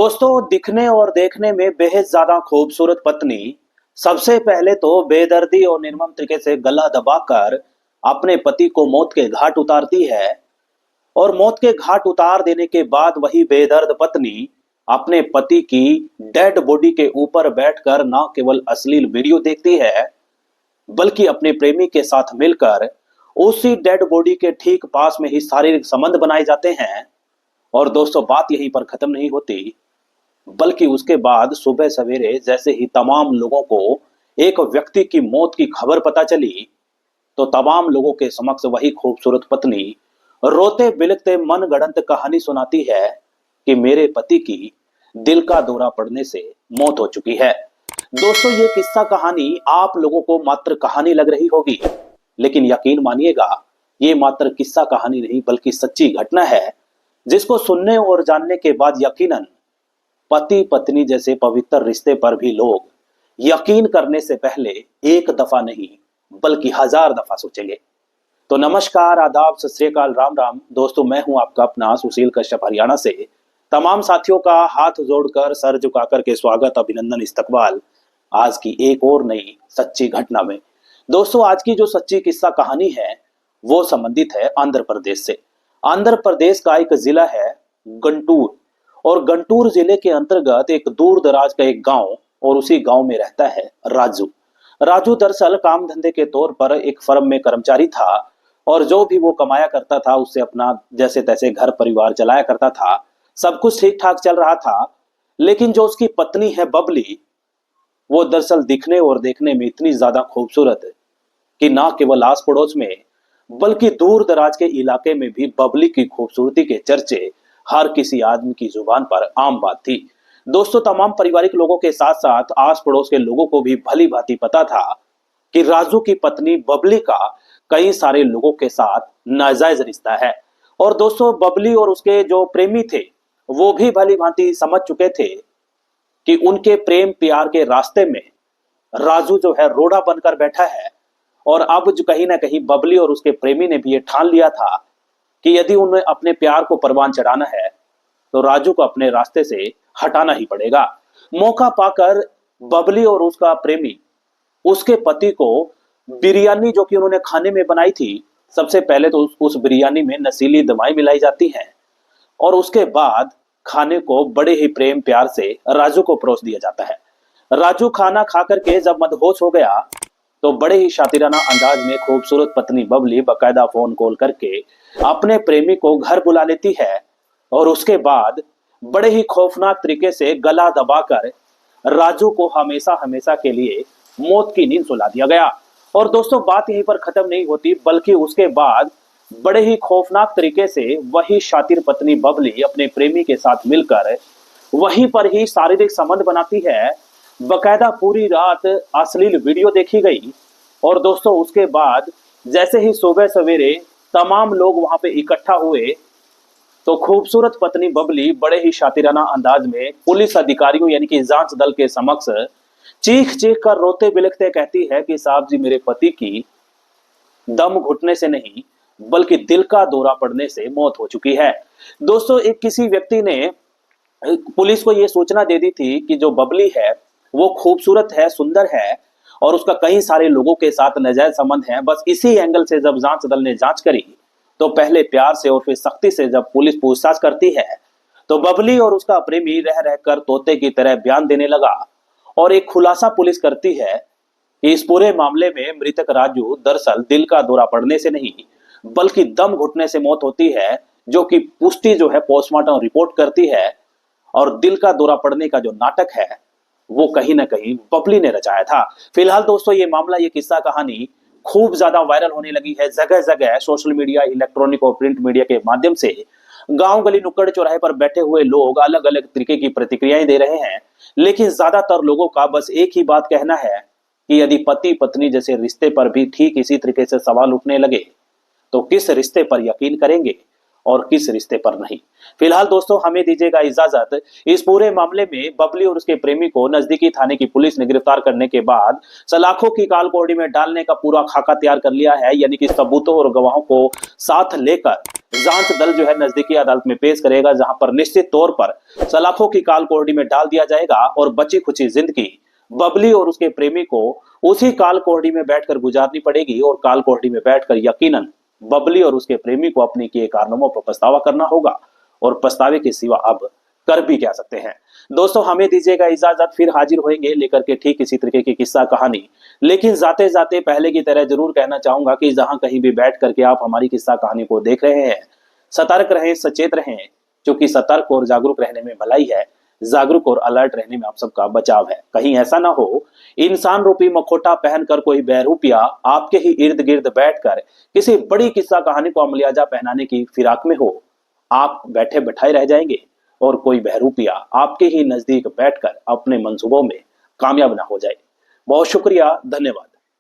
दोस्तों, दिखने और देखने में बेहद ज्यादा खूबसूरत पत्नी सबसे पहले तो बेदर्दी और निर्मम तरीके से गला दबाकर अपने पति को मौत के घाट उतारती है। और मौत के घाट उतार देने के बाद वही बेदर्द पत्नी अपने पति की डेड बॉडी के ऊपर बैठकर न केवल अश्लील वीडियो देखती है, बल्कि अपने प्रेमी के साथ मिलकर उसी डेड बॉडी के ठीक पास में ही शारीरिक संबंध बनाए जाते हैं। और दोस्तों, बात यहीं पर खत्म नहीं होती, बल्कि उसके बाद सुबह सवेरे जैसे ही तमाम लोगों को एक व्यक्ति की मौत की खबर पता चली, तो तमाम लोगों के समक्ष वही खूबसूरत पत्नी रोते बिलखते मन गढ़ंत कहानी सुनाती है कि मेरे पति की दिल का दौरा पड़ने से मौत हो चुकी है। दोस्तों, ये किस्सा कहानी आप लोगों को मात्र कहानी लग रही होगी, लेकिन यकीन मानिएगा, ये मात्र किस्सा कहानी नहीं बल्कि सच्ची घटना है, जिसको सुनने और जानने के बाद यकीनन पति पत्नी जैसे पवित्र रिश्ते पर भी लोग यकीन करने से पहले एक दफा नहीं बल्कि 1000 दफा सोचेंगे। तो नमस्कार, आदाब, सत श्री अकाल, राम राम। दोस्तों, मैं हूं आपका अपना सुशील कश्यप, हरियाणा से। तमाम साथियों का हाथ जोड़कर सर झुकाकर के स्वागत, अभिनंदन, इस्तकबाल आज की एक और नई सच्ची घटना में। दोस्तों, आज की जो सच्ची किस्सा कहानी है वो संबंधित है आंध्र प्रदेश से। आंध्र प्रदेश का एक जिला है गंटूर, और गंटूर जिले के अंतर्गत एक दूर दराज का एक गांव, और उसी गांव में रहता है राजू। राजू दरअसल काम धंधे के तौर पर एक फर्म में कर्मचारी था, और जो भी वो कमाया करता था उससे अपना जैसे तैसे घर परिवार चलाया करता था। सब कुछ ठीक ठाक चल रहा था। लेकिन जो उसकी पत्नी है बबली, वो दरअसल दिखने और देखने में इतनी ज्यादा खूबसूरत है कि ना केवल आस पड़ोस में बल्कि दूर दराज के इलाके में भी बबली की खूबसूरती के चर्चे हर किसी आदमी की जुबान पर आम बात थी। दोस्तों, तमाम पारिवारिक लोगों के साथ साथ आस पड़ोस के लोगों को भी भली भांति पता था कि राजू की पत्नी बबली का कई सारे लोगों के साथ नाजायज रिश्ता है। और दोस्तों, बबली और उसके जो प्रेमी थे वो भी भली भांति समझ चुके थे कि उनके प्रेम प्यार के रास्ते में राजू जो है रोड़ा बनकर बैठा है। और अब जो कहीं ना कहीं बबली और उसके प्रेमी ने भी ये ठान लिया था कि यदि उन्हें अपने प्यार को परवान चढ़ाना है तो राजू को अपने रास्ते से हटाना ही पड़ेगा। मौका पाकर बबली और उसका प्रेमी उसके पति को बिरयानी जो कि उन्होंने खाने में बनाई थी, सबसे पहले तो उस बिरयानी में नशीली दवाएं मिलाई जाती हैं, और उसके बाद खाने को बड़े ही प्रेम प्यार से राजू को परोस दिया जाता है। राजू खाना खा करके जब मदहोश हो गया तो बड़े ही शातिराना अंदाज में खूबसूरत पत्नी बबली बकायदा फोन कॉल करके अपने प्रेमी को घर बुला लेती है, और उसके बाद बड़े ही खौफनाक तरीके से गला दबाकर राजू को हमेशा हमेशा के लिए मौत की नींद सुला दिया गया। और दोस्तों, बात यहीं पर खत्म नहीं होती, बल्कि उसके बाद बड़े ही खौफनाक तरीके से वही शातिर पत्नी बबली अपने प्रेमी के साथ मिलकर वहीं पर ही शारीरिक संबंध बनाती है। बकायदा पूरी रात अश्लील वीडियो देखी गई। और दोस्तों, उसके बाद जैसे ही सुबह सवेरे तमाम लोग वहां पे इकट्ठा हुए, तो खूबसूरत पत्नी बबली बड़े ही शातिराना अंदाज में पुलिस अधिकारियों यानी कि जांच दल के समक्ष चीख चीख कर रोते बिलखते कहती है कि साहब जी, मेरे पति की दम घुटने से नहीं बल्कि दिल का दौरा पड़ने से मौत हो चुकी है। दोस्तों, एक किसी व्यक्ति ने पुलिस को यह सूचना दे दी थी कि जो बबली है वो खूबसूरत है, सुंदर है, और उसका कई सारे लोगों के साथ नाजायज संबंध है। बस इसी एंगल से जब जांच दल ने जांच करी, तो पहले प्यार से और फिर सख्ती से जब पुलिस पूछताछ करती है, तो बबली और उसका प्रेमी रह रहकर तोते की तरह बयान देने लगा। और एक खुलासा पुलिस करती है कि इस पूरे मामले में मृतक राजू दरअसल दिल का दौरा पड़ने से नहीं बल्कि दम घुटने से मौत होती है, जो कि पुष्टि जो है पोस्टमार्टम रिपोर्ट करती है। और दिल का दौरा पड़ने का जो नाटक है वो कहीं ना कहीं बबली ने रचाया था। फिलहाल दोस्तों, ये मामला, ये किस्सा कहानी खूब ज्यादा वायरल होने लगी है। जगह जगह सोशल मीडिया, इलेक्ट्रॉनिक और प्रिंट मीडिया के माध्यम से गांव गली नुक्कड़ चौराहे पर बैठे हुए लोग अलग अलग तरीके की प्रतिक्रियाएं दे रहे हैं। लेकिन ज्यादातर लोगों का बस एक ही बात कहना है कि यदि पति पत्नी जैसे रिश्ते पर भी ठीक इसी तरीके से सवाल उठने लगे तो किस रिश्ते पर यकीन करेंगे। और किस रिश्ते पर नहीं। फिलहाल दोस्तों हमें दीजिएगा इजाजत। इस पूरे मामले में बबली और उसके प्रेमी को नजदीकी थाने की पुलिस ने गिरफ्तार करने के बाद सलाखों की काल कोठड़ी में डालने का पूरा खाका तैयार कर लिया है, यानी कि सबूतों और गवाहों को साथ लेकर जांच दल जो है नजदीकी अदालत में पेश करेगा, जहां पर निश्चित तौर पर सलाखों की काल कोठड़ी में डाल दिया जाएगा और बची खुची जिंदगी बबली और उसके प्रेमी को उसी काल कोठड़ी में बैठकर गुजारनी पड़ेगी और काल कोठड़ी में बैठकर यकीनन बबली और उसके प्रेमी को अपने किए कारनामों पर पछतावा करना होगा और पछतावे के सिवा अब कर भी क्या सकते हैं। दोस्तों हमें दीजिएगा इजाजत, फिर हाजिर होंगे लेकर के ठीक इसी तरीके की किस्सा कहानी। लेकिन जाते जाते पहले की तरह जरूर कहना चाहूंगा कि जहां कहीं भी बैठ करके आप हमारी किस्सा कहानी को देख रहे हैं, सतर्क रहें, सचेत रहें, क्योंकि सतर्क और जागरूक रहने में भलाई है, जागरूक और अलर्ट रहने में आप सबका बचाव है। कहीं ऐसा ना हो इंसान रूपी मखोटा पहनकर कोई बहरूपिया आपके ही इर्द गिर्द बैठकर किसी बड़ी किस्सा कहानी को अमलियाजा पहनाने की फिराक में हो, आप बैठे बैठाए रह जाएंगे और कोई बहरूपिया आपके ही नजदीक बैठकर अपने मंसूबों में कामयाब ना हो जाए। बहुत शुक्रिया, धन्यवाद।